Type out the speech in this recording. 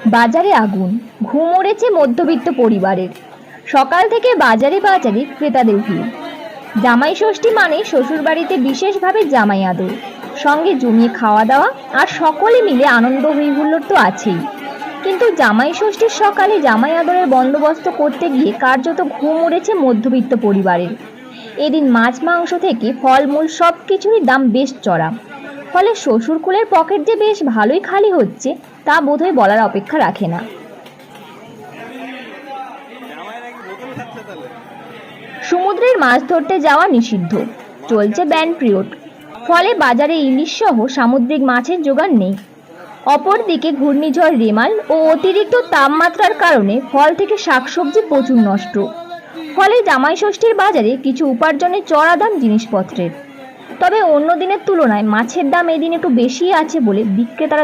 বাজারে আগুন, ঘুম উড়েছে মধ্যবিত্ত পরিবারের। সকাল থেকে বাজারে বাজারে ক্রেতাদের ভিড়। জামাই ষষ্ঠী মানে শ্বশুরবাড়িতে বিশেষভাবে জামাই আদর, সঙ্গে জমিয়ে খাওয়া দাওয়া আর সকলে মিলে আনন্দ হইহুল্লোড় তো আছেই। কিন্তু জামাই ষষ্ঠীর সকালে জামাই আদরের বন্দোবস্ত করতে গিয়ে কার্যত ঘুম উড়েছে মধ্যবিত্ত পরিবারের। এদিন মাছ মাংস থেকে ফলমূল সব কিছুরই দাম বেশ চড়া। ফলে শ্বশুরকুলের পকেট যে বেশ ভালোই খালি হচ্ছে তা বোধহয় বলার অপেক্ষা রাখে না। সমুদ্রের মাছ ধরতে যাওয়া নিষিদ্ধ, চলছে ব্যান পিরিয়ড। ফলে বাজারে ইলিশ সহ সামুদ্রিক মাছের জোগান নেই। অপরদিকে ঘূর্ণিঝড় রেমাল ও অতিরিক্ত তাপমাত্রার কারণে ফল থেকে শাকসবজি প্রচুর নষ্ট। ফলে জামাই ষষ্ঠীর বাজারে কিছু উপার্জনের চড়া দাম জিনিসপত্রের। তবে অন্য দিনের তুলনায় মাছের দাম এদিন একটু বেশি আছে বলে বিক্রেতারা